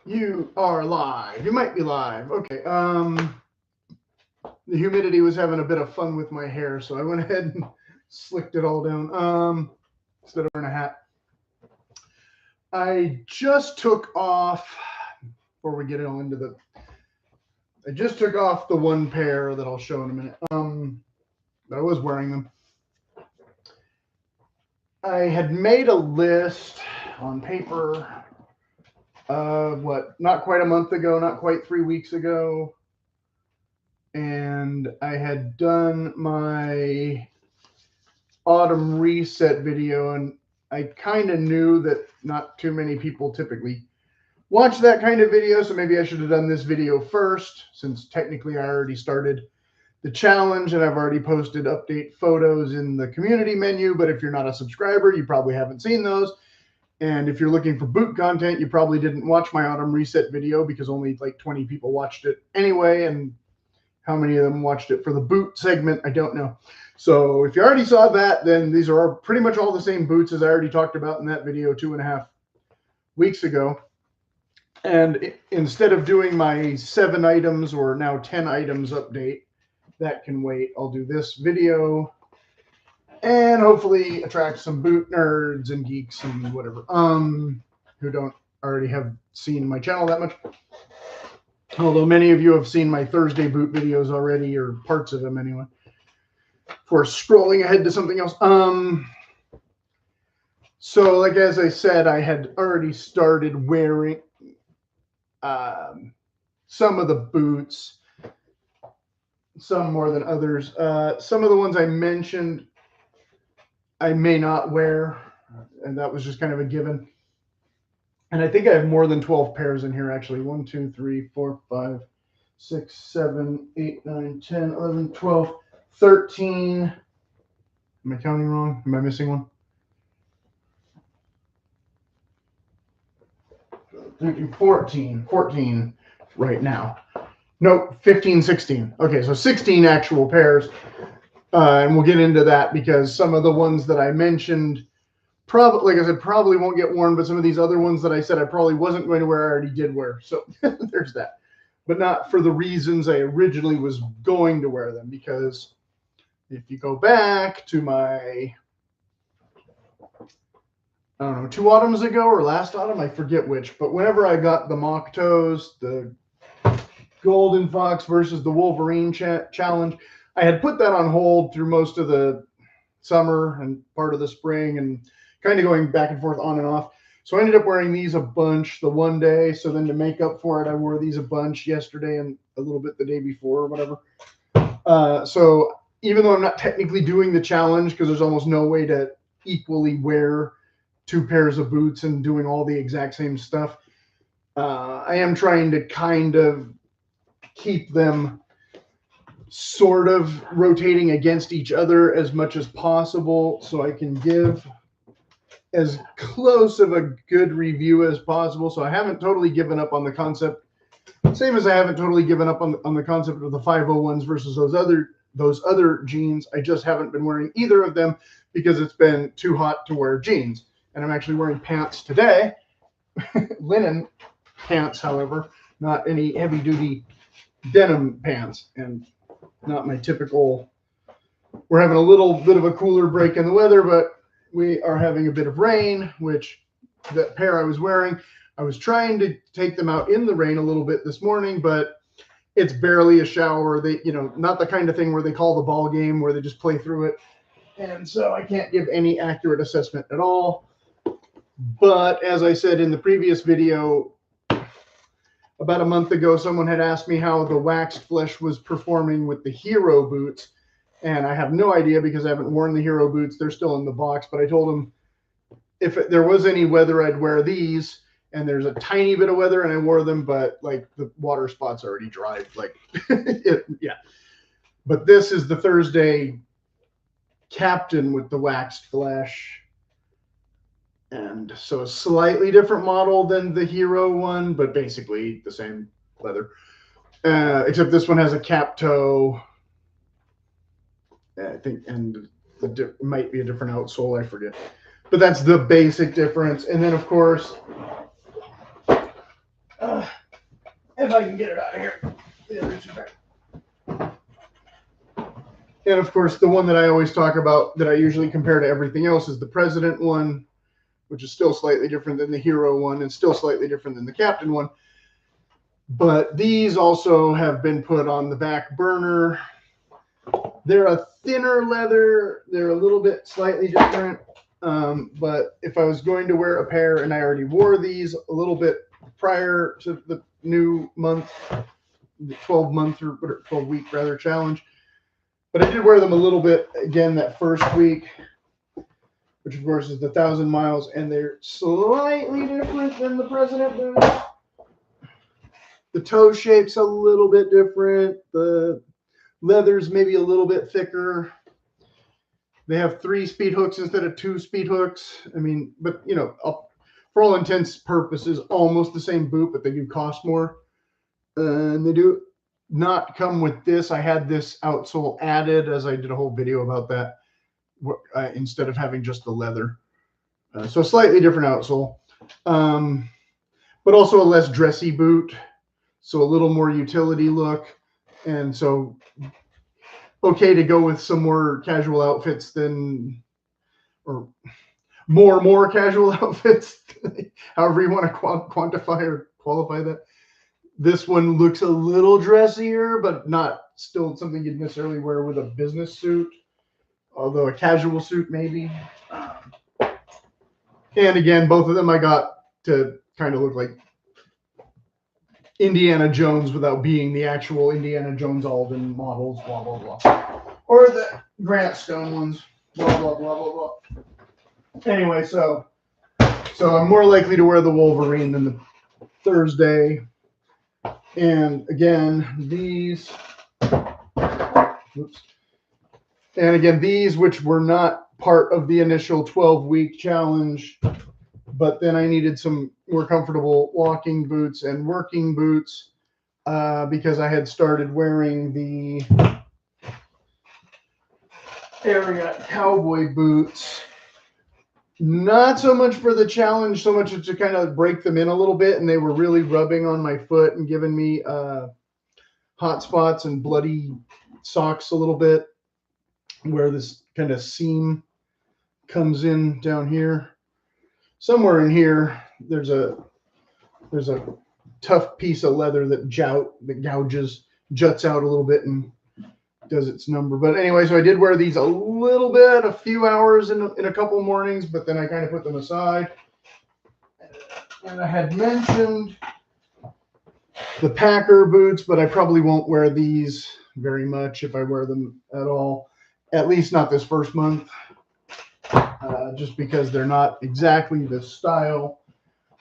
You are live. You might be live. Okay. The humidity was having a bit of fun with my hair, so I went ahead and slicked it all down. Instead of wearing a hat. I just took off before we get it all into the. I just took off the one pair that I'll show in a minute. But I was wearing them. I had made a list on paper. Not quite a month ago, not quite 3 weeks ago. And I had done my autumn reset video, and I kind of knew that not too many people typically watch that kind of video, so maybe I should have done this video first, since technically I already started the challenge and I've already posted update photos in the community menu. But if you're not a subscriber, you probably haven't seen those. And if you're looking for boot content, you probably didn't watch my autumn reset video because only like 20 people watched it anyway. And how many of them watched it for the boot segment, I don't know. So if you already saw that, then these are pretty much all the same boots as I already talked about in that video 2.5 weeks ago. And instead of doing my 7 items or now 10 items update, that can wait. I'll do this video and hopefully attract some boot nerds and geeks and whatever, who don't already have seen my channel that much. Although many of you have seen my Thursday boot videos already, or parts of them anyway, for scrolling ahead to something else. So like, as I said, I had already started wearing some of the boots, some more than others. Some of the ones I mentioned I may not wear, and that was just kind of a given. And I think I have more than 12 pairs in here, actually. 1, 2, 3, 4, 5, 6, 7, 8, 9, 10, 11, 12, 13. Am I counting wrong? Am I missing one? 14 right now. Nope, 15, 16. Okay, so 16 actual pairs. And we'll get into that because some of the ones that I mentioned, like I said, probably won't get worn, but some of these other ones that I said I probably wasn't going to wear, I already did wear. So there's that. But not for the reasons I originally was going to wear them, because if you go back to my, I don't know, 2 autumns ago or last autumn, I forget which, but whenever I got the mock toes, the Golden Fox versus the Wolverine challenge, I had put that on hold through most of the summer and part of the spring, and kind of going back and forth on and off. So I ended up wearing these a bunch the one day. So then to make up for it, I wore these a bunch yesterday and a little bit the day before or whatever. So even though I'm not technically doing the challenge, because there's almost no way to equally wear 2 pairs of boots and doing all the exact same stuff, I am trying to kind of keep them sort of rotating against each other as much as possible, so I can give as close of a good review as possible. So I haven't totally given up on the concept, same as I haven't totally given up on the concept of the 501s versus those other jeans. I just haven't been wearing either of them because it's been too hot to wear jeans. And I'm actually wearing pants today, linen pants, however, not any heavy duty denim pants, and not my typical. We're having a little bit of a cooler break in the weather, but we are having a bit of rain, which that pair I was wearing, I was trying to take them out in the rain a little bit this morning, but it's barely a shower. They, not the kind of thing where they call the ball game where they just play through it. And so I can't give any accurate assessment at all. But as I said in the previous video, about a month ago, someone had asked me how the waxed flesh was performing with the Hero boots. And I have no idea because I haven't worn the Hero boots. They're still in the box. But I told them if there was any weather, I'd wear these. And there's a tiny bit of weather, and I wore them. But like the water spots already dried. Like, yeah. But this is the Thursday Captain with the waxed flesh. And so a slightly different model than the Hero one, but basically the same leather. Except this one has a cap toe, I think, and it might be a different outsole, I forget. But that's the basic difference. And then, of course, If I can get it out of here. The other two back. And of course, the one that I always talk about that I usually compare to everything else is the President one, which is still slightly different than the Hero one and still slightly different than the Captain one. But these also have been put on the back burner. They're a thinner leather. They're a little bit slightly different. But if I was going to wear a pair, and I already wore these a little bit prior to the new month, the 12-month or 12-week rather challenge, but I did wear them a little bit again that first week, which of course is the 1,000 miles, and they're slightly different than the President boots. The toe shape's a little bit different. The leather's maybe a little bit thicker. They have 3 speed hooks instead of 2 speed hooks. I mean, but you know, for all intents and purposes, almost the same boot, but they do cost more. And they do not come with this. I had this outsole added, as I did a whole video about that, instead of having just the leather. So slightly different outsole, but also a less dressy boot. So a little more utility look. And so okay to go with some more casual outfits than, or more casual outfits, however you want to quantify or qualify that. This one looks a little dressier, but not still something you'd necessarily wear with a business suit, although a casual suit maybe. And again, both of them I got to kind of look like Indiana Jones without being the actual Indiana Jones Alden models, blah, blah, blah. Or the Grant Stone ones, blah, blah, blah, blah, blah. Anyway, so I'm more likely to wear the Wolverine than the Thursday. And again, these, oops. And again, these, which were not part of the initial 12-week challenge, but then I needed some more comfortable walking boots and working boots because I had started wearing the area cowboy boots. Not so much for the challenge, so much to kind of break them in a little bit, and they were really rubbing on my foot and giving me hot spots and bloody socks a little bit, where this kind of seam comes in down here. Somewhere in here, there's a tough piece of leather that juts out a little bit and does its number. But anyway, so I did wear these a little bit, a few hours in a couple mornings, but then I kind of put them aside. And I had mentioned the Packer boots, but I probably won't wear these very much if I wear them at all, at least not this first month. Just because they're not exactly the style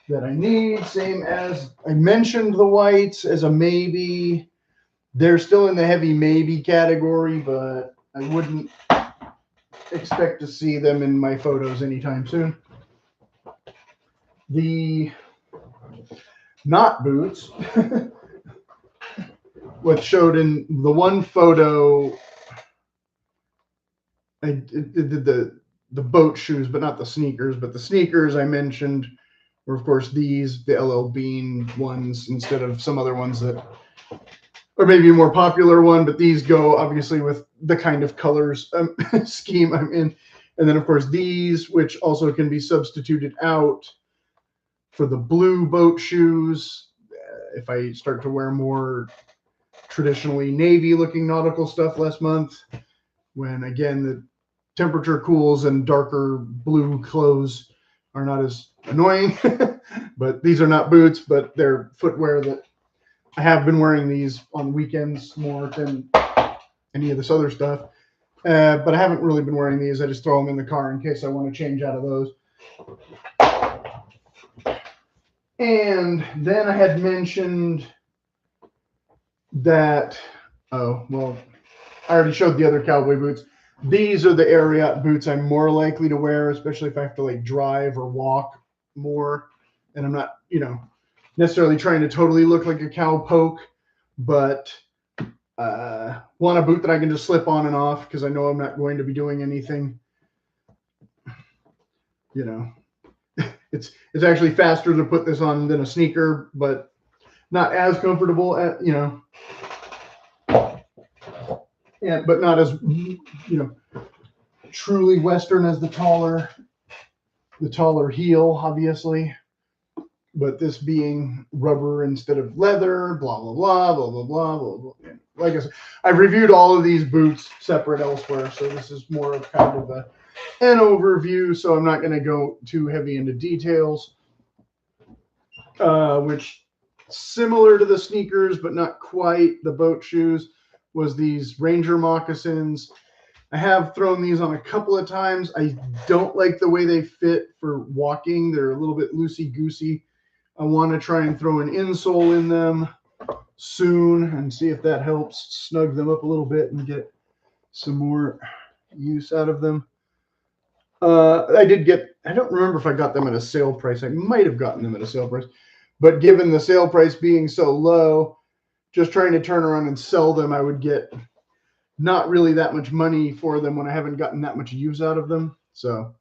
that I need. Same as I mentioned the whites as a maybe. They're still in the heavy maybe category, but I wouldn't expect to see them in my photos anytime soon. The not boots, what showed in the one photo, I did the boat shoes, but not the sneakers. But the sneakers I mentioned were, of course, these, the LL Bean ones, instead of some other ones that, or maybe a more popular one, but these go obviously with the kind of colors scheme I'm in. And then, of course, these, which also can be substituted out for the blue boat shoes. If I start to wear more traditionally navy-looking nautical stuff last month, when, again, the temperature cools and darker blue clothes are not as annoying. But these are not boots, but they're footwear that I have been wearing these on weekends more than any of this other stuff. But I haven't really been wearing these. I just throw them in the car in case I want to change out of those. And then I had mentioned that, oh, well, I already showed the other cowboy boots. These are the Ariat boots I'm more likely to wear, especially if I have to like drive or walk more. And I'm not, necessarily trying to totally look like a cowpoke, but want a boot that I can just slip on and off because I know I'm not going to be doing anything. It's actually faster to put this on than a sneaker, but not as comfortable at, you know, and but not as, you know, truly Western as the taller heel, obviously. But this being rubber instead of leather, blah blah blah blah blah blah blah blah. Like I said, I've reviewed all of these boots separate elsewhere, so this is more of kind of an overview. So I'm not going to go too heavy into details. Which, similar to the sneakers, but not quite the boat shoes, was these Ranger moccasins. I have thrown these on a couple of times. I don't like the way they fit for walking. They're a little bit loosey-goosey. I want to try and throw an insole in them soon and see if that helps snug them up a little bit and get some more use out of them. I don't remember if I got them at a sale price. I might have gotten them at a sale price. But given the sale price being so low, just trying to turn around and sell them, I would get not really that much money for them when I haven't gotten that much use out of them. So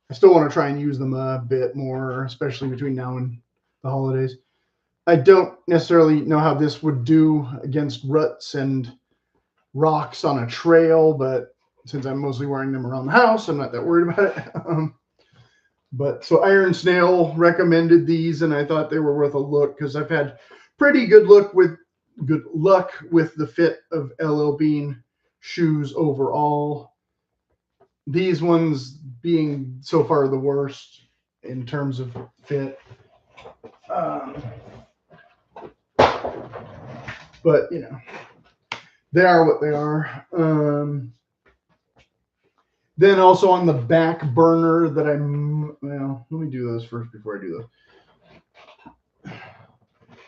I still want to try and use them a bit more, especially between now and the holidays. I don't necessarily know how this would do against ruts and rocks on a trail, but since I'm mostly wearing them around the house, I'm not that worried about it. But so Iron Snail recommended these, and I thought they were worth a look because I've had pretty good luck with the fit of LL Bean shoes overall. These ones being so far the worst in terms of fit. But you know, they are what they are. Then also on the back burner that let me do those first before I do those.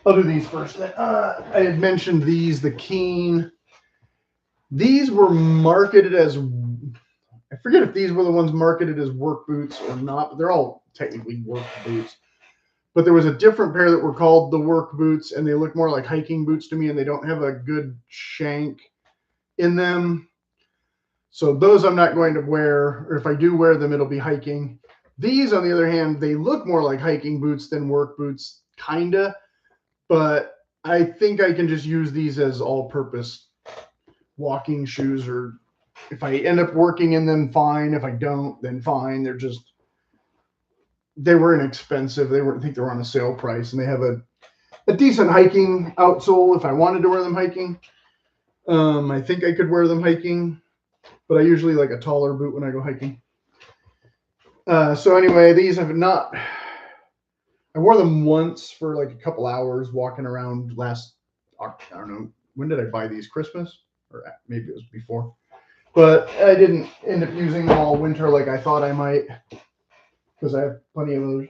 I'll do these first. I had mentioned these, the Keen. These were marketed as, I forget if these were the ones marketed as work boots or not, but they're all technically work boots. But there was a different pair that were called the work boots, and they look more like hiking boots to me, and they don't have a good shank in them. So those I'm not going to wear, or if I do wear them, it'll be hiking. These, on the other hand, they look more like hiking boots than work boots, kinda. But I think I can just use these as all-purpose walking shoes, or if I end up working in them, fine. If I don't, then fine. They were inexpensive. I think they were on a sale price, and they have a decent hiking outsole if I wanted to wear them hiking. I think I could wear them hiking, but I usually like a taller boot when I go hiking. So anyway, these have not, I wore them once for like a couple hours walking around I don't know, when did I buy these? Christmas? Or maybe it was before. But I didn't end up using them all winter like I thought I might, because I have plenty of others.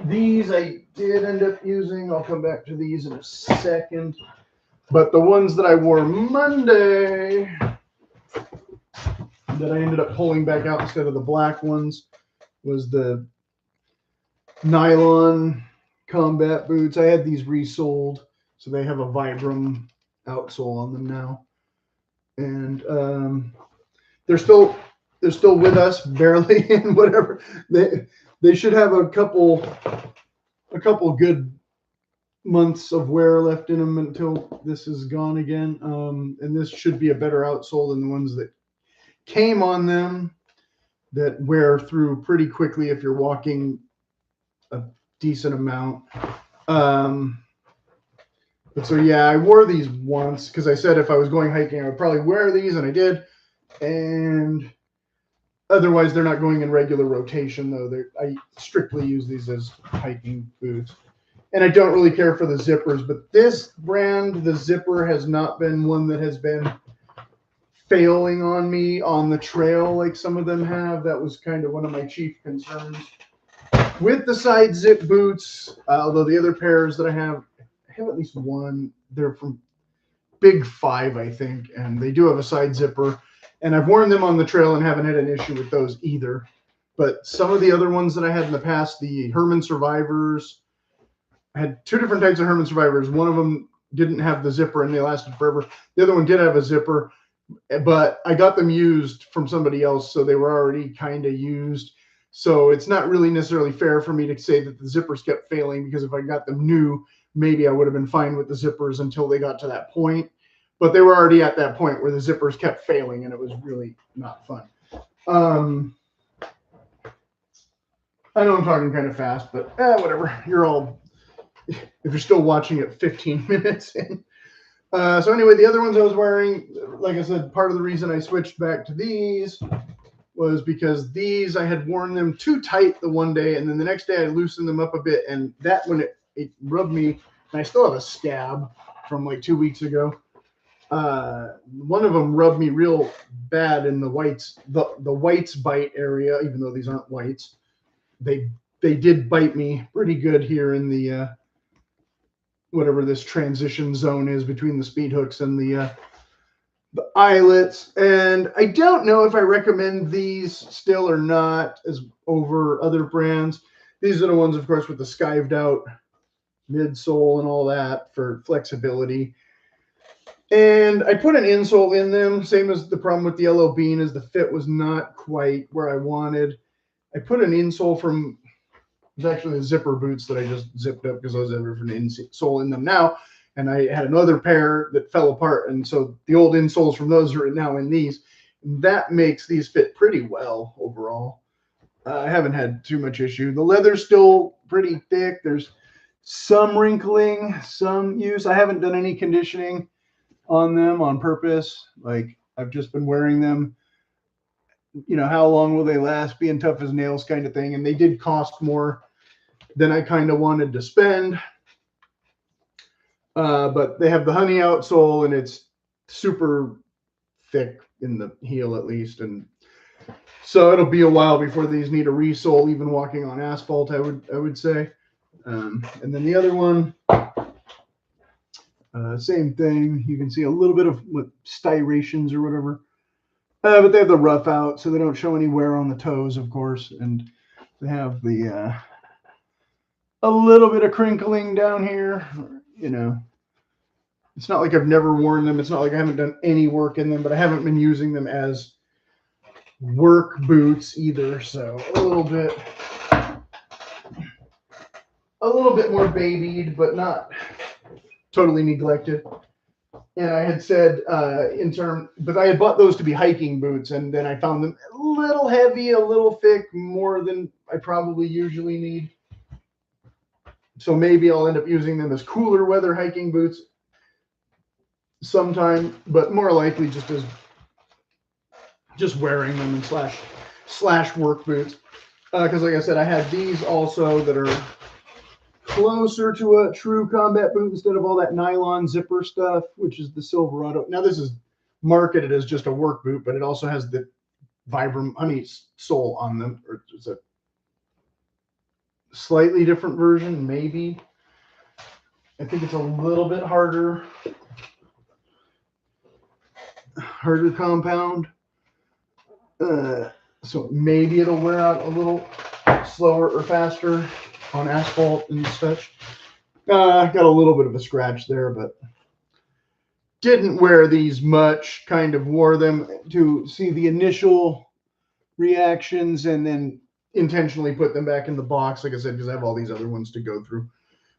These I did end up using. I'll come back to these in a second. But the ones that I wore Monday that I ended up pulling back out instead of the black ones was the nylon combat boots. I had these resoled, so they have a Vibram outsole on them now. And they're still with us barely, and whatever. They should have a couple good months of wear left in them until this is gone again. And this should be a better outsole than the ones that came on them, that wear through pretty quickly if you're walking a decent amount. But so yeah, I wore these once because I said if I was going hiking, I would probably wear these, and I did. And otherwise, they're not going in regular rotation, though. I strictly use these as hiking boots. And I don't really care for the zippers, but this brand, the zipper, has not been one that has been failing on me on the trail like some of them have. That was kind of one of my chief concerns with the side zip boots. Although the other pairs that I have at least one. They're from Big Five, I think, and they do have a side zipper. And I've worn them on the trail and haven't had an issue with those either. But some of the other ones that I had in the past, the Herman Survivors, I had two different types of Herman Survivors. One of them didn't have the zipper and they lasted forever. The other one did have a zipper, but I got them used from somebody else, so they were already kind of used. So it's not really necessarily fair for me to say that the zippers kept failing, because if I got them new, maybe I would have been fine with the zippers until they got to that point. But they were already at that point where the zippers kept failing, and it was really not fun. I know I'm talking kind of fast, but whatever. You're all, if you're still watching it 15 minutes in. So anyway, the other ones I was wearing, like I said, part of the reason I switched back to these was because these, I had worn them too tight the one day, and then the next day I loosened them up a bit, and that when it rubbed me, and I still have a scab from like 2 weeks ago. One of them rubbed me real bad in the whites, the whites bite area, even though these aren't whites. They did bite me pretty good here in the whatever this transition zone is between the speed hooks and the eyelets. And I don't know if I recommend these still or not as over other brands. These are the ones, of course, with the skived out midsole and all that for flexibility. And I put an insole in them, same as the problem with the Yellow Bean is the fit was not quite where I wanted. I put an insole from, it's actually the zipper boots that I just zipped up because I was ever from an insole in them now. And I had another pair that fell apart. And so the old insoles from those are now in these. That makes these fit pretty well overall. I haven't had too much issue. The leather's still pretty thick. There's some wrinkling, some use. I haven't done any conditioning on them on purpose. Like I've just been wearing them. You know, how long will they last? Being tough as nails kind of thing. And they did cost more than I kind of wanted to spend. But they have the honey outsole and it's super thick in the heel at least. And so it'll be a while before these need a resole, even walking on asphalt, I would say. And then the other one, same thing. You can see a little bit of styrations or whatever. But they have the rough out, so they don't show any wear on the toes, of course. And they have the a little bit of crinkling down here. You know, it's not like I've never worn them. It's not like I haven't done any work in them, but I haven't been using them as work boots either. So a little bit more babied, but not totally neglected. And I had said but I had bought those to be hiking boots, and then I found them a little heavy, a little thick, more than I probably usually need. So maybe I'll end up using them as cooler weather hiking boots sometime, but more likely just wearing them and slash work boots. Because like I said, I had these also that are closer to a true combat boot instead of all that nylon zipper stuff, which is the Silverado. Now this is marketed as just a work boot, but it also has the Vibram honey sole on them. Or it's a slightly different version, maybe. I think it's a little bit harder compound. So maybe it'll wear out a little slower or faster on asphalt and such. Got a little bit of a scratch there, but didn't wear these much. Kind of wore them to see the initial reactions and then intentionally put them back in the box, like I said, because I have all these other ones to go through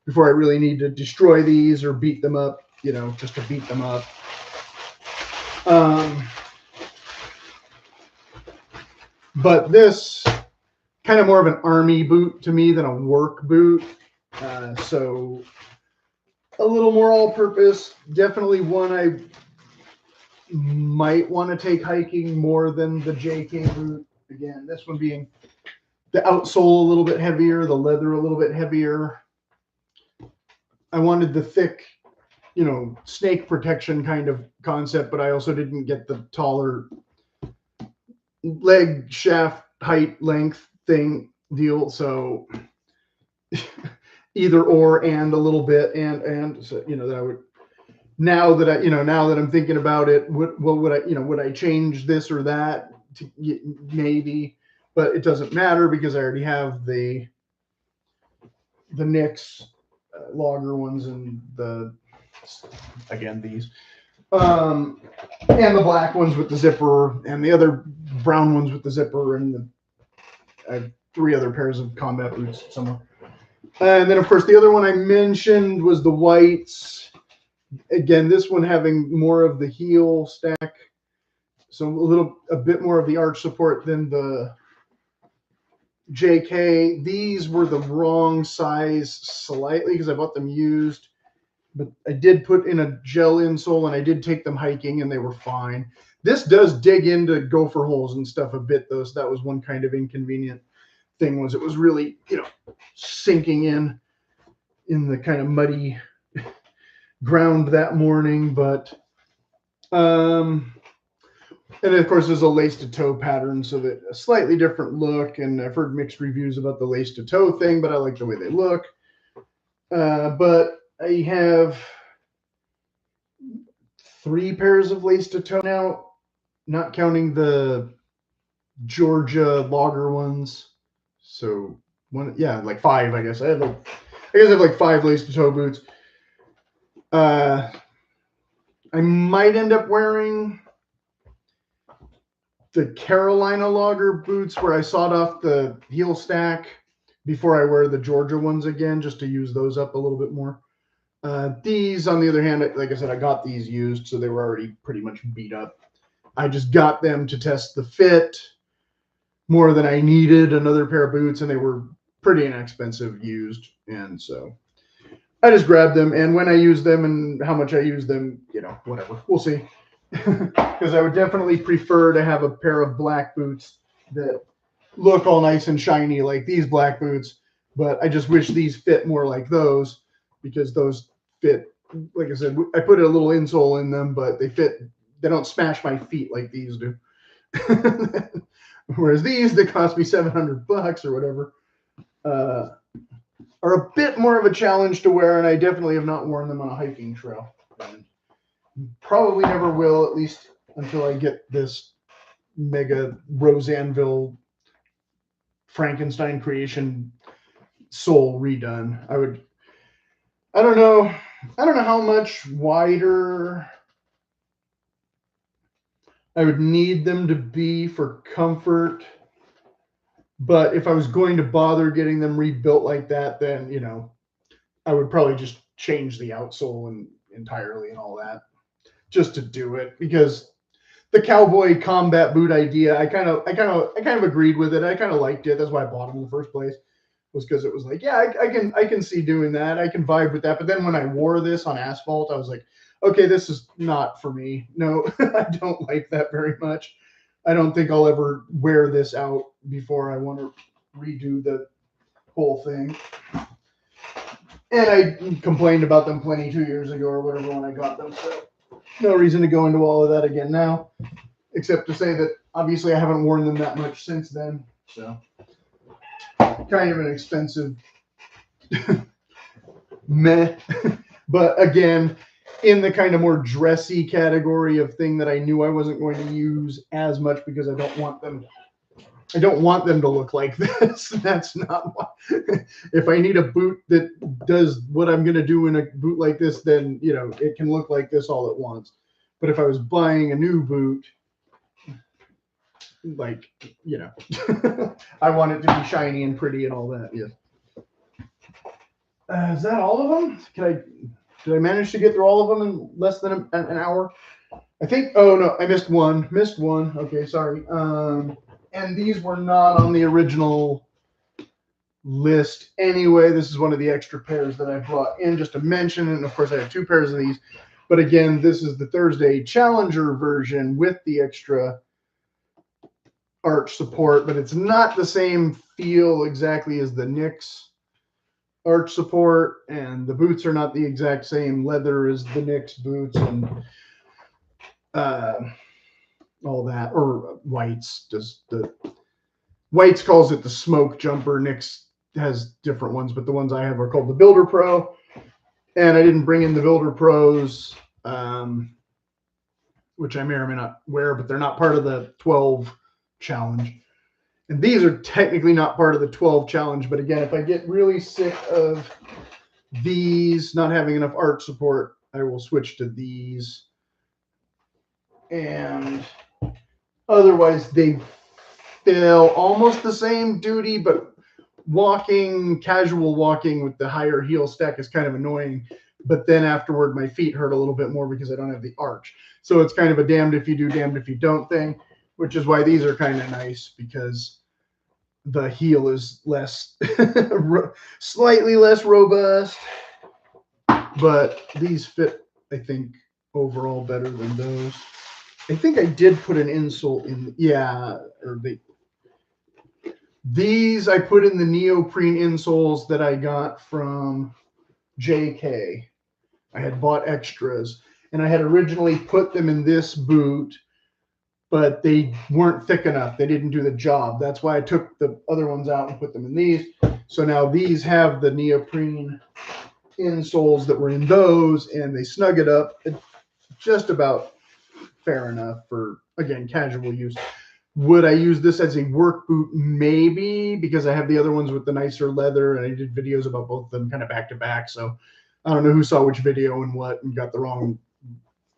before I really need to destroy these or beat them up, you know, just to beat them up. But this kind of more of an army boot to me than a work boot. So a little more all-purpose. Definitely one I might want to take hiking more than the JK boot. Again, this one being the outsole a little bit heavier, the leather a little bit heavier. I wanted the thick, you know, snake protection kind of concept, but I also didn't get the taller leg shaft height length thing deal. So either or and a little bit and so, you know, that I would, now that I'm thinking about it, would I change this or that to, maybe, but it doesn't matter because I already have the Nicks logger ones and these and the black ones with the zipper and the other brown ones with the zipper, and I have 3 other pairs of combat boots somewhere. And then, of course, the other one I mentioned was the whites. Again, this one having more of the heel stack, so a bit more of the arch support than the JK. These were the wrong size slightly because I bought them used, but I did put in a gel insole and I did take them hiking and they were fine. This does dig into gopher holes and stuff a bit though, so that was one kind of inconvenient thing. Was it was really, sinking in the kind of muddy ground that morning. But and of course there's a lace to toe pattern, so that a slightly different look. And I've heard mixed reviews about the lace to toe thing, but I like the way they look. But I have 3 pairs of lace to toe now, not counting the Georgia logger ones. So like 5, I guess. I have like 5 lace to toe boots. I might end up wearing the Carolina logger boots where I sawed off the heel stack before I wear the Georgia ones again, just to use those up a little bit more. These, on the other hand, like I said, I got these used, so they were already pretty much beat up. I just got them to test the fit more than I needed another pair of boots, and they were pretty inexpensive used. And so I just grabbed them, and when I use them and how much I use them, whatever. We'll see. Because I would definitely prefer to have a pair of black boots that look all nice and shiny like these black boots, but I just wish these fit more like those, because those fit, like I said, I put a little insole in them, but they don't smash my feet like these do. Whereas these that cost me $700 or whatever are a bit more of a challenge to wear, and I definitely have not worn them on a hiking trail. And probably never will, at least until I get this mega Roseanneville Frankenstein creation sole redone. I don't know how much wider I would need them to be for comfort, but if I was going to bother getting them rebuilt like that, then I would probably just change the outsole entirely and all that, just to do it. Because the cowboy combat boot idea, I kind of agreed with it. I kind of liked it. That's why I bought them in the first place, was because it was like, yeah, I can see doing that. I can vibe with that. But then when I wore this on asphalt, I was like, okay, this is not for me. No, I don't like that very much. I don't think I'll ever wear this out before I want to redo the whole thing. And I complained about them plenty 2 years ago or whatever when I got them. So no reason to go into all of that again now, except to say that obviously I haven't worn them that much since then. So kind of an expensive meh. But again, in the kind of more dressy category of thing that I knew I wasn't going to use as much, because I don't want them to look like this. That's not what. If I need a boot that does what I'm going to do in a boot like this, then it can look like this all at once. But if I was buying a new boot, like I want it to be shiny and pretty and all that. Yeah. Is that all of them? Did I manage to get through all of them in less than an hour? I think. Oh no, I missed one. Okay, sorry. And these were not on the original list anyway. This is one of the extra pairs that I brought in just to mention. And of course, I have 2 pairs of these. But again, this is the Thursday Challenger version with the extra arch support, but it's not the same feel exactly as the Nyx arch support, and the boots are not the exact same leather as the Nyx boots, and all that. Or White's White's calls it the smoke jumper. Nyx has different ones, but the ones I have are called the Builder Pro, and I didn't bring in the Builder Pros, which I may or may not wear, but they're not part of the 12 challenge. And these are technically not part of the 12 challenge, but again, if I get really sick of these not having enough arch support, I will switch to these. And otherwise, they fill almost the same duty, but walking, casual walking with the higher heel stack is kind of annoying. But then afterward, my feet hurt a little bit more because I don't have the arch. So it's kind of a damned if you do, damned if you don't thing, which is why these are kind of nice, because the heel is less, slightly less robust. But these fit, I think, overall better than those. I think I did put an insole in, yeah, or these I put in the neoprene insoles that I got from JK. I had bought extras, and I had originally put them in this boot, but they weren't thick enough. They didn't do the job. That's why I took the other ones out and put them in these. So now these have the neoprene insoles that were in those, and they snug it up. It's just about fair enough for, again, casual use. Would I use this as a work boot? Maybe, because I have the other ones with the nicer leather, and I did videos about both of them kind of back to back. So I don't know who saw which video and what and got the wrong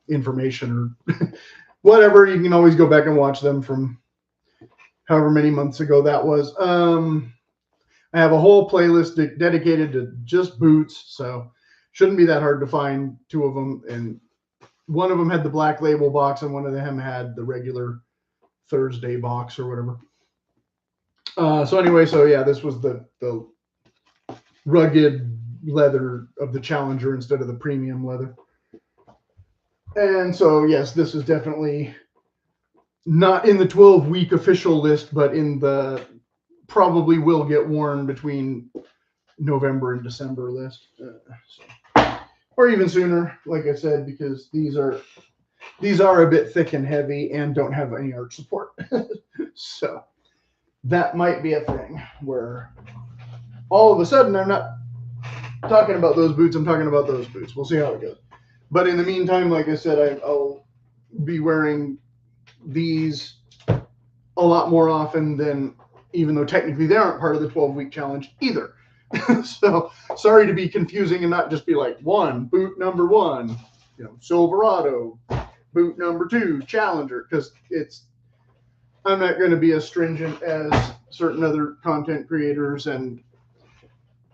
information or whatever. You can always go back and watch them from however many months ago that was. I have a whole playlist dedicated to just boots, so shouldn't be that hard to find two of them. And one of them had the Black Label box, and one of them had the regular Thursday box or whatever. So anyway, so yeah, this was the rugged leather of the Challenger instead of the premium leather. And so yes, this is definitely not in the 12-week official list, but in the probably will get worn between November and December list, or even sooner, like I said, because these are a bit thick and heavy and don't have any arch support. So that might be a thing where all of a sudden I'm not talking about those boots, I'm talking about those boots. We'll see how it goes. But in the meantime, like I said, I'll be wearing these a lot more often than, even though technically they aren't part of the 12-week challenge either. So sorry to be confusing and not just be like boot number one, Silverado, boot number two, Challenger, because I'm not going to be as stringent as certain other content creators and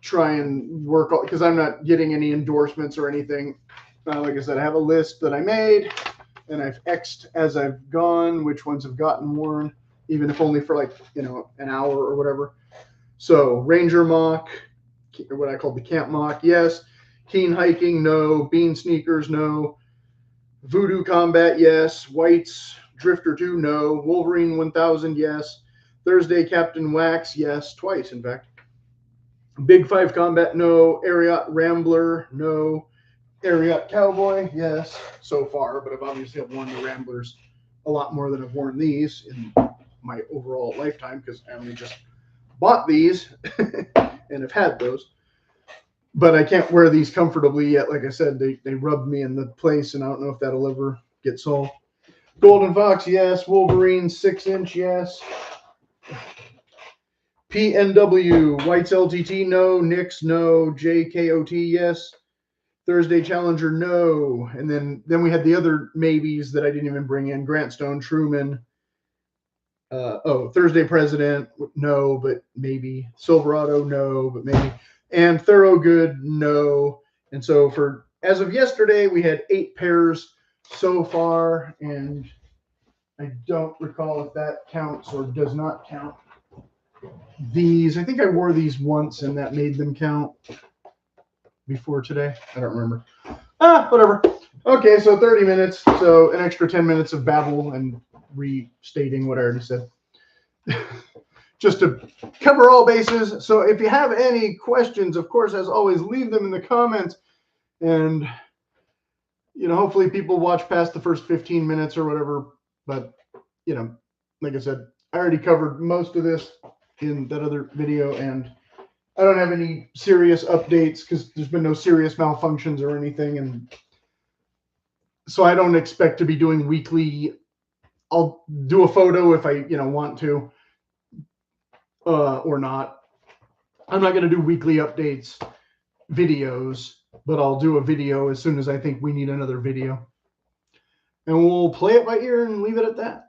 try and work, because I'm not getting any endorsements or anything. Like I said, I have a list that I made, and I've X'd as I've gone which ones have gotten worn, even if only for an hour or whatever. So Ranger Moc, or what I call the Camp Moc, yes. Keen Hiking, no. Bean Sneakers, no. Voodoo Combat, yes. Whites Drifter 2, no. Wolverine 1000, yes. Thursday Captain Wax, yes. Twice, in fact. Big 5 Combat, no. Ariat Rambler, no. Ariat Cowboy, yes, so far, but I've obviously worn the Ramblers a lot more than I've worn these in my overall lifetime, because I only just bought these and have had those. But I can't wear these comfortably yet. Like I said, they rubbed me in the place, and I don't know if that'll ever get solved. Golden Fox, yes. Wolverine 6-inch, yes. PNW, Whites LTT, no. Nix, no. JKOT, yes. Thursday Challenger, no. And then we had the other maybes that I didn't even bring in. Grant Stone, Truman. Thursday President, no, but maybe. Silverado, no, but maybe. And Thoroughgood, no. And so as of yesterday, we had 8 pairs so far, and I don't recall if that counts or does not count these. I think I wore these once, and that made them count before today. I don't remember. Whatever. Okay, so 30 minutes. So an extra 10 minutes of babble and restating what I already said. Just to cover all bases. So if you have any questions, of course, as always, leave them in the comments. And, hopefully people watch past the first 15 minutes or whatever. But, like I said, I already covered most of this in that other video, and I don't have any serious updates because there's been no serious malfunctions or anything. And so I don't expect to be doing weekly. I'll do a photo if I, want to, or not. I'm not going to do weekly updates videos, but I'll do a video as soon as I think we need another video. And we'll play it by ear and leave it at that.